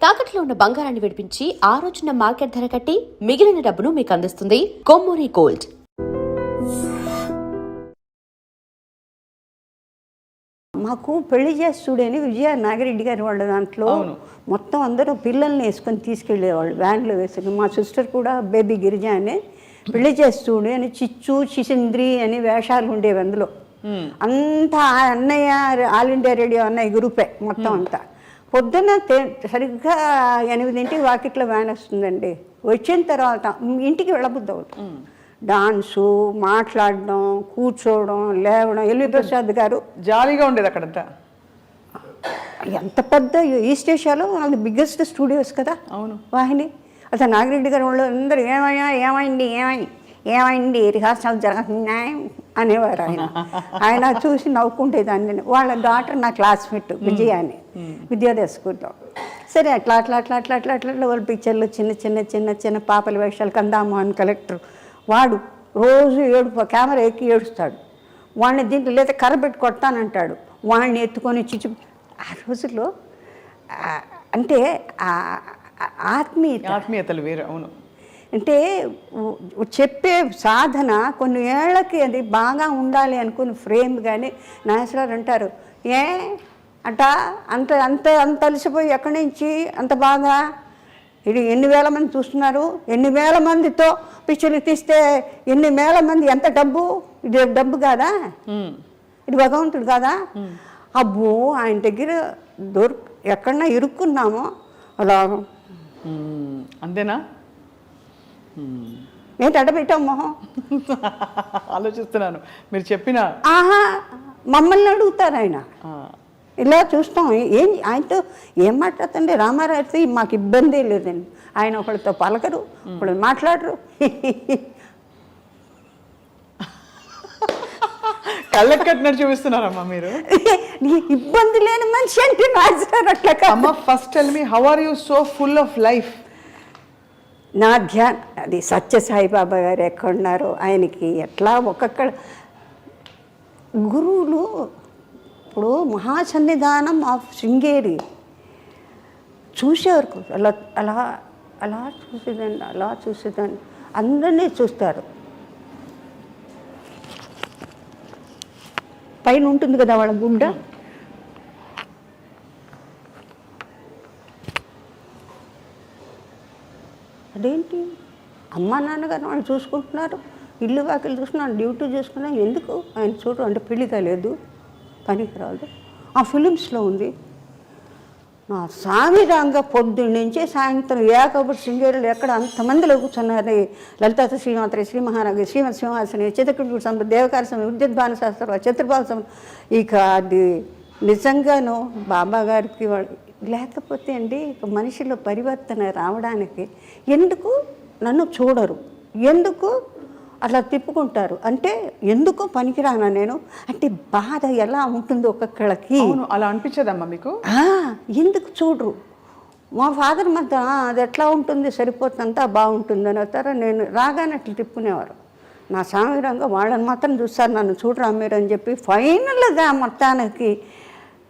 తాకట్లో ఉన్న బంగారాన్ని విడిపించి ఆ రోజున మార్కెట్ ధర కట్టి మిగిలిన డబ్బును మీకు అందిస్తుంది కొమ్మూరి గోల్డ్. మాకు పెళ్లి చేస్తుడని విజయ నాగిరెడ్డి గారి వాళ్ళ దాంట్లో మొత్తం అందరూ పిల్లల్ని వేసుకొని తీసుకెళ్ళేవాళ్ళు వ్యాన్లో వేసుకుని. మా సిస్టర్ కూడా బేబీ గిరిజ అని పెళ్లి చేస్తుడు అని చిచ్చు చిసింద్రి అని వేషాలు ఉండేవి అందులో. అంతా అన్నయ్య ఆల్ ఇండియా రేడియో అన్నయ్య గ్రూపే మొత్తం అంతా. పొద్దున్న సరిగ్గా 8 వాకిట్లో వ్యాన్ వస్తుందండి. వచ్చిన తర్వాత ఇంటికి వెళ్ళబుద్ది అవుతుంది. డాన్సు, మాట్లాడడం, కూర్చోవడం, లేవడం. ఎల్వి ప్రసాద్ గారు జాలీగా ఉండేది అక్కడంతా. ఎంత పెద్ద ఈస్ట్ ఏషియాలో వాళ్ళది బిగ్గెస్ట్ స్టూడియోస్ కదా. అవును, వాహిని. అసలు నాగిరెడ్డి గారు వాళ్ళు అందరూ ఏమైంది రిహార్సల్ జరుగుతున్నాయి అనేవారు. ఆయన చూసి నవ్వుకుంటేదాన్ని. వాళ్ళ డాటర్ నా క్లాస్మేట్ విజయ అని విద్యోదయ స్కూల్లో. సరే అట్లా వాళ్ళ పిక్చర్లు చిన్న పాపల వేషాలు. కందామోహన్ కలెక్టర్ వాడు రోజు కెమెరా ఎక్కి ఏడుస్తాడు. వాడిని దీంట్లో లేదా కర్ర పెట్టి కొడతానంటాడు. వాడిని ఎత్తుకొని ఆ రోజుల్లో అంటే ఆత్మీయతలు వేరు. అవును, అంటే చెప్పే సాధన కొన్ని ఏళ్ళకి అది బాగా ఉండాలి అనుకుని ఫ్రేమ్. కానీ నాగేశ్వరరావు అంటారు, అంట అంత అలసిపోయి ఎక్కడి నుంచి అంత బాగా ఇది ఎన్ని వేల మంది చూస్తున్నారు, ఎన్ని వేల మందితో పిక్చర్లు తీస్తే ఎన్ని వేల మంది, ఎంత డబ్బు, ఇది డబ్బు కాదా, ఇది భగవంతుడు కాదా. అబ్బో ఆయన దగ్గర ఎక్కడన్నా ఇరుక్కున్నామో అలా. అంతేనా? ఏంటి అడబెట్టాం మొహం ఆలోచిస్తున్నాను మీరు చెప్పిన. మమ్మల్ని అడుగుతారు ఆయన. ఇలా చూస్తాం. ఆయనతో ఏం మాట్లాడుతుండే రామారావుతో మాకు ఇబ్బంది లేదండి. ఆయన ఒకళ్ళతో పలకరు, ఒకళ్ళు మాట్లాడరు. కళ్ళకి కట్టినట్టు చూపిస్తున్నారమ్మా మీరు. ఇబ్బంది లేని మనిషి అంటే అట్లా. First tell me, how are you so full of life? నా ధ్యాన్ అది సత్యసాయిబాబా గారు ఎక్కడున్నారో ఆయనకి ఎట్లా ఒక్కొక్క గురువులు. ఇప్పుడు మహాసన్నిధానం ఆఫ్ శృంగేరి చూసేవారు. అలా చూసేదాన్ని అందరినీ చూస్తారు. పైన ఉంటుంది కదా వాళ్ళ గుండె. అదేంటి అమ్మా నాన్నగారు వాళ్ళు చూసుకుంటున్నారు, ఇల్లు వాకిలు చూసుకున్నారు, డ్యూటీ చూసుకున్నారు. ఎందుకు ఆయన చూడరు అంటే పెళ్లి కాలేదు, పనికి రాదు. ఆ ఫిలిమ్స్లో ఉంది. నా సామిరంగ పొద్దున్న నుంచి సాయంత్రం ఏకబుడు శృంగేరులు ఎక్కడ అంతమందిలో కూర్చున్నారు. లలితా శ్రీమాత్రి, శ్రీ మహారాజు, శ్రీమతి సింహాసని, చిత్రకూట సంపద, దేవకార సమయం, విద్యుద్భాన శాస్త్రం, చతుర్భావ సమయం. ఇక అది నిజంగాను బాబా గారికి వాళ్ళు లేకపోతే అండి మనిషిలో పరివర్తన రావడానికి ఎందుకు నన్ను చూడరు, ఎందుకు అట్లా తిప్పుకుంటారు అంటే ఎందుకు పనికిరానా నేను అంటే బాధ ఎలా ఉంటుందో ఒక్కొక్కళ్ళకి. అలా అనిపించదమ్మా మీకు? ఎందుకు చూడరు? మా ఫాదర్ మధ్య అది ఎట్లా ఉంటుంది, సరిపోతుందంతా బాగుంటుంది అని అవుతారా. నేను రాగానే అట్లా తిప్పుకునేవారు. నా సామిరంగా వాళ్ళని మాత్రం చూస్తారు, నన్ను చూడరా మీరు అని చెప్పి. ఫైనల్గా మొత్తానికి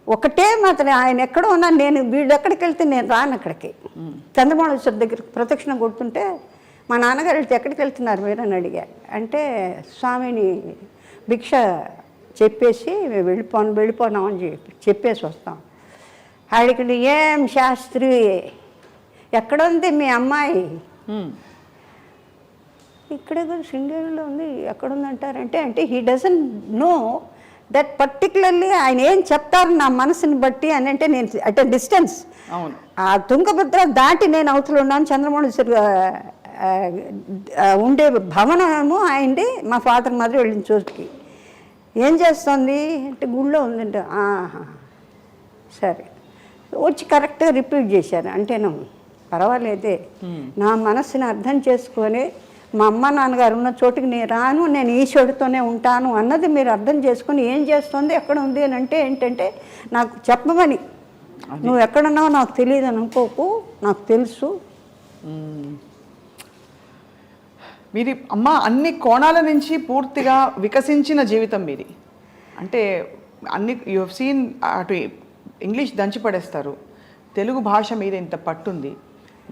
ఒకటే మాత్రం ఆయన ఎక్కడో ఉన్నా నేను వీళ్ళు ఎక్కడికి వెళ్తే నేను రాను అక్కడికి. చంద్రమౌళేశ్వర దగ్గర ప్రదక్షిణ కొడుతుంటే మా నాన్నగారు వెళ్తే ఎక్కడికి వెళ్తున్నారు మీరు అని అడిగారు. అంటే స్వామిని భిక్ష చెప్పేసి వెళ్ళిపోనామని చెప్పేసి వస్తాం. ఆడికి ఏం శాస్త్రి ఎక్కడ ఉంది మీ అమ్మాయి? ఇక్కడ కూడా శృంగేరిలో ఉంది. ఎక్కడుందంటారంటే అంటే he doesn't know that particularly ఆయన ఏం చెప్తారు నా మనసుని బట్టి అని. అంటే నేను అట్ ఎ డిస్టెన్స్ ఆ తుంగభద్ర దాటి నేను అవతల ఉన్నాను. చంద్రమౌళేశ్వర ఉండే భవనము ఆయనది. మా ఫాదర్ మాదిరి వెళ్ళిన చోటుకి ఏం చేస్తుంది అంటే గుళ్ళో ఉందంటే సరే వచ్చి కరెక్ట్గా రిపీట్ చేశాను. అంటేను పర్వాలేదే నా మనసుని అర్థం చేసుకొని మా అమ్మ నాన్నగారు ఉన్న చోటుకి నేను రాను, నేను ఈశ్వరుడితోనే ఉంటాను అన్నది మీరు అర్థం చేసుకొని ఏం చేస్తుంది ఎక్కడ ఉంది అని అంటే ఏంటంటే నాకు చెప్పమని. నువ్వు ఎక్కడున్నావో నాకు తెలియదు అని అనుకోకు, నాకు తెలుసు. మీది అమ్మ అన్ని కోణాల నుంచి పూర్తిగా వికసించిన జీవితం మీది. అంటే అన్ని యూ హెవ్ సీన్. అటు ఇంగ్లీష్ దంచి పడేస్తారు, తెలుగు భాష మీద ఇంత పట్టుంది,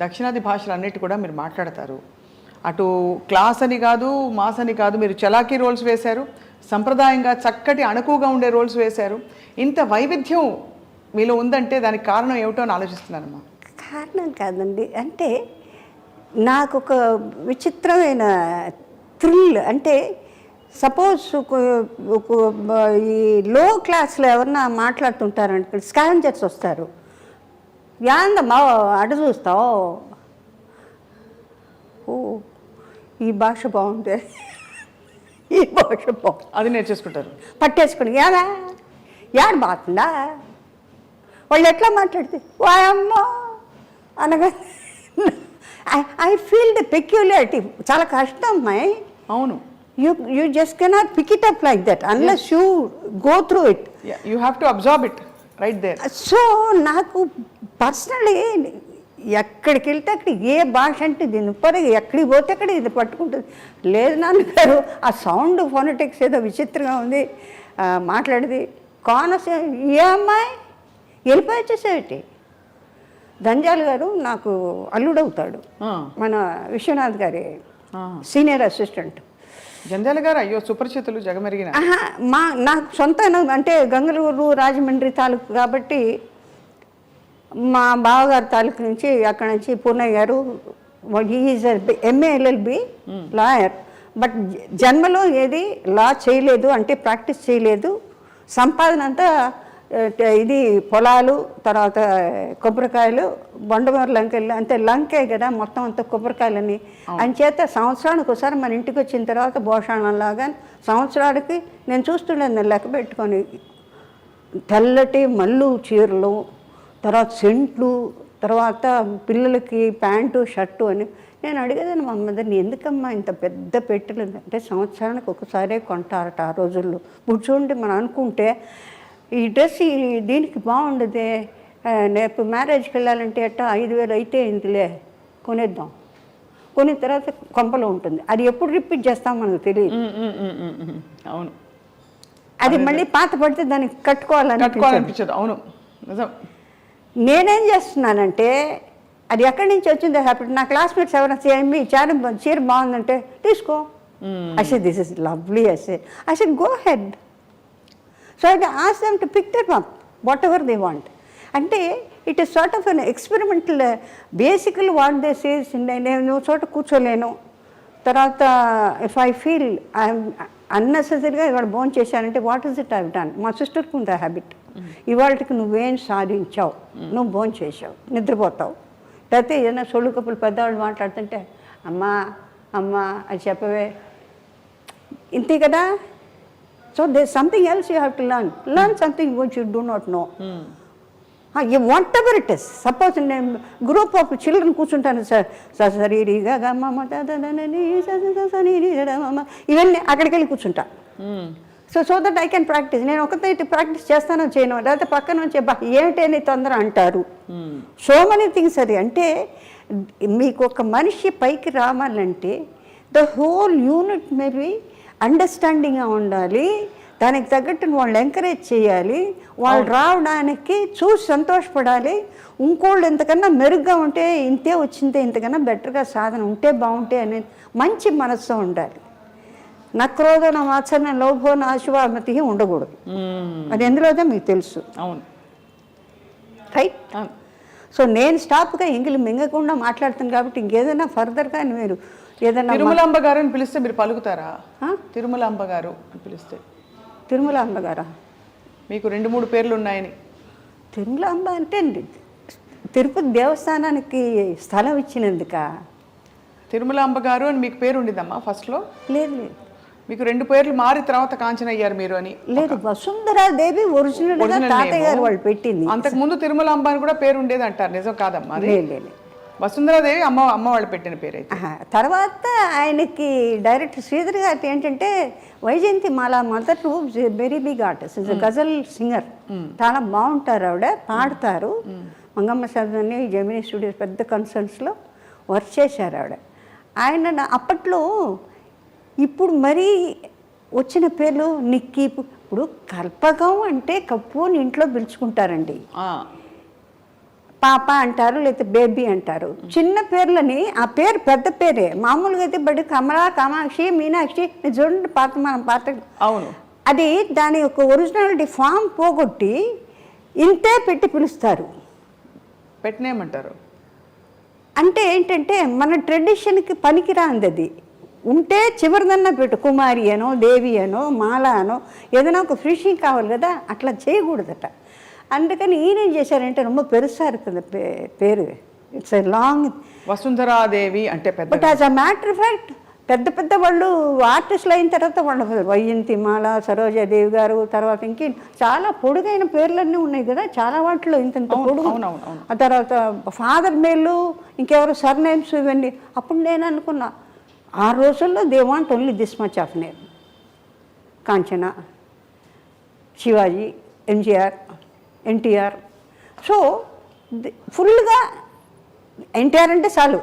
దక్షిణాది భాషలు అన్నిటి కూడా మీరు మాట్లాడతారు, అటు క్లాస్ అని కాదు మాస్ అని కాదు, మీరు చలాకీ రోల్స్ వేశారు, సంప్రదాయంగా చక్కటి అణకువగా ఉండే రోల్స్ వేశారు. ఇంత వైవిధ్యం మీలో ఉందంటే దానికి కారణం ఏమిటో అని ఆలోచిస్తున్నానమ్మా. కారణం కాదండి, అంటే నాకు ఒక విచిత్రమైన థ్రిల్. అంటే సపోజ్ ఈ లో క్లాస్లో ఎవరన్నా మాట్లాడుతుంటారంటే స్కావెంజర్స్ వస్తారు, యాందమ్మా అటు చూస్తావు, ఓ ఈ భాష బాగుంది, ఈ భాష బాగుంది, అది నేర్చేసుకుంటారు, పట్టేసుకుని యాదా యాడ బాగుందా, వాళ్ళు ఎట్లా మాట్లాడితే వాయమ్మా అనగా ఐ ఫీల్ ద పెక్యులారిటీ. చాలా కష్టం అమ్మాయి. అవును, you just cannot pick it up like that unless you go through it. you have to absorb it right there. So నాకు పర్సనలీ ఎక్కడికి వెళ్తే అక్కడ ఏ భాష అంటే దీని పరి ఎక్కడికి పోతే అక్కడ ఇది పట్టుకుంటుంది. లేదు నాన్నగారు ఆ సౌండ్ ఫోనెటిక్స్ ఏదో విచిత్రంగా ఉంది, మాట్లాడేది కోనసీమ ఏ అమ్మాయి వెళ్ళిపోయి వచ్చేసేటి. దంజాల్ గారు నాకు అల్లుడవుతాడు, మన విశ్వనాథ్ గారి సీనియర్ అసిస్టెంట్. జంజాల గారు అయ్యో సుపరిచితులు, జగమెరిగిన. నాకు సొంత అంటే గంగలూరు రాజమండ్రి తాలూకు కాబట్టి మా బావగారి తాలూకు నుంచి అక్కడ నుంచి పూర్ణయ్య గారు, is MA LLB lawyer, but జన్మలో ఏది లా చేయలేదు, అంటే ప్రాక్టీస్ చేయలేదు. సంపాదన అంతా ఇది పొలాలు, తర్వాత కొబ్బరికాయలు, బండమూరు లంకెళ్ళు, అంతే లంకే కదా మొత్తం అంతా కొబ్బరికాయలని. అంచేత సంవత్సరానికి ఒకసారి మన ఇంటికి వచ్చిన తర్వాత భోషాణంలాగా సంవత్సరానికి నేను చూస్తుండేది లెక్క పెట్టుకొని తెల్లటి మల్లు చీరలు, తర్వాత సెంట్లు, తర్వాత పిల్లలకి ప్యాంటు షర్టు అని. నేను అడిగేదాన్ని మా మదర్ని, ఎందుకమ్మా ఇంత పెద్ద పెట్టెలు అంటే సంవత్సరానికి ఒకసారే కొంటారట ఆ రోజుల్లో. ఇప్పుడు చూడండి మనం అనుకుంటే ఈ డ్రెస్ దీనికి బాగుండదే, రేపు మ్యారేజ్కి వెళ్ళాలంటే అట్టా 5,000 అయితే ఇందులే కొనేద్దాం, కొనిన తర్వాత కొంపలో ఉంటుంది. అది ఎప్పుడు రిపీట్ చేస్తాం మనకు తెలియదు. అవును, అది మళ్ళీ పాత పడితే దానికి కట్టుకోవాలనిపించదు. అవును నిజం. నేనేం చేస్తున్నానంటే అది ఎక్కడి నుంచి వచ్చిందో హ్యాపీ. నా క్లాస్మేట్స్ ఎవరైనా చీర బాగుందంటే తీసుకో, I say this is lovely, I say go head. So I ask them to pick that up whatever they want. అంటే it is sort of an experimental. Basically what they says, నేను చోట కూర్చోలేను, తర్వాత if I feel I'm అన్నెసెసరీగా ఇవాళ భోజనం చేశానంటే what is it I done. మా సిస్టర్కి ఉంది హ్యాబిట్, ఇవాళకి నువ్వేం సాధించావు, నువ్వు భోజనం చేసావు, నిద్రపోతావు, లేకపోతే ఏదైనా సొళ్ళు కప్పులు పెద్దవాళ్ళు మాట్లాడుతుంటే అమ్మా అమ్మా అని చెప్పవే, ఇంతే కదా. So the something else you have to learn something which you do not know. Whatever it is. Suppose నేను గ్రూప్ ఆఫ్ చిల్డ్రన్ కూర్చుంటాను, సార్ సరీరిగా ఇవన్నీ అక్కడికి వెళ్ళి కూర్చుంటా. So that I can practice. నేను ఒకటే ప్రాక్టీస్ చేస్తానో చేయను, లేకపోతే పక్కన నుంచి ఏమిటి అని తొందర అంటారు. So many things. అది అంటే మీకు ఒక మనిషి పైకి రావాలంటే ద హోల్ యూనిట్ మేబీ అండర్స్టాండింగ్గా ఉండాలి, దానికి తగ్గట్టు వాళ్ళు ఎంకరేజ్ చేయాలి, వాళ్ళు రావడానికి చూసి సంతోషపడాలి. ఇంకోళ్ళు ఎంతకన్నా మెరుగ్గా ఉంటే ఇంతే వచ్చిందే, ఇంతకన్నా బెటర్గా సాధన ఉంటే బాగుంటే అనే మంచి మనస్సు ఉండాలి. నక్రోధ నా మాత్సర్ణ లోభో నా అశుభామతి ఉండకూడదు. అది ఎందులోదో మీకు తెలుసు. అవును, రైట్. సో నేను స్టాప్గా ఇంగిలి మింగకుండా మాట్లాడుతాను కాబట్టి ఇంకేదైనా ఫర్దర్గా మీరు ఏదైనా తిరుమలాంబ గారు అని పిలిస్తే మీరు పలుకుతారా? తిరుమలాంబ గారు అని పిలిస్తే. తిరుమలాంబ గారా? మీకు 2-3 పేర్లు ఉన్నాయని. తిరుమలాంబ అంటే తిరుపతి దేవస్థానానికి స్థలం ఇచ్చినందుక తిరుమలాంబ గారు అని మీకు పేరు ఉండిద్దమ్మా ఫస్ట్లో? లేదు లేదు, మీకు 2 పేర్లు మారి తర్వాత కాంచన అయ్యారు మీరు అని. లేదు, వసుంధరాదేవి ఒరిజినల్గా తాతయ్య గారు వాళ్ళు పెట్టింది. అంతకుముందు తిరుమలాంబ అని కూడా పేరు ఉండేది అంటారు, నిజం కాదమ్మా? లేదు, వసుంధరాదేవి అమ్మ వాళ్ళు పెట్టిన పేరు అయితే. తర్వాత ఆయనకి డైరెక్టర్ శ్రీధర్ గారికి ఏంటంటే Vyjayanthimala mother very big artist, is ghazal singer, చాలా బాగుంటారు ఆవిడ, పాడతారు. మంగమ్మ సదని జెమినీ స్టూడియోస్ పెద్ద కన్సర్న్స్లో వర్క్ చేశారు ఆవిడ. ఆయన అప్పట్లో ఇప్పుడు మరీ వచ్చిన పేర్లు నిక్కీ. ఇప్పుడు కల్పకం అంటే కప్పు అని ఇంట్లో పిలుచుకుంటారండి, పాప అంటారు, లేకపోతే బేబీ అంటారు. చిన్న పేర్లని ఆ పేరు పెద్ద పేరే. మామూలుగా అయితే బడి కమలా, కామాక్షి, మీనాక్షి, మీరు చూడండి మనం పాత అవును. అది దాని యొక్క ఒరిజినాలిటీ ఫామ్ పోగొట్టి ఇంతే పెట్టి పిలుస్తారు. పెట్టినేమంటారు అంటే ఏంటంటే మన ట్రెడిషన్కి పనికిరాంది అది. ఉంటే చివరిదన్నా పెట్టు, కుమారి అనో, దేవి అనో, మాల అనో, ఏదైనా ఒక ఫినిషింగ్ కావాలి కదా, అట్లా చేయకూడదట. అందుకని ఈయనేం చేశారంటే ரொம்ப పెరుసా இருக்குது పేరు. It's a long. వసుంధరాదేవి అంటే పెద్ద. But as a matter of fact పెద్ద పెద్ద వాళ్ళు ఆర్టిస్టులు అయిన తర్వాత వాళ్ళు వైజయంతి మాల, సరోజాదేవి గారు, తర్వాత ఇంకే చాలా పొడుగైన పేర్లన్నీ ఉన్నాయి కదా, చాలా వాటిలో ఇంత పొడుగు. ఆ తర్వాత ఫాదర్ మేలు, ఇంకెవరు సర్నేమ్స్, ఇవన్నీ. అప్పుడు నేను అనుకున్నా ఆ రోజుల్లో they want only this much of name. Kanchana, Shivaji, MGR, NTR. So ఫుల్గా ఎన్టీఆర్ అంటే చాలు.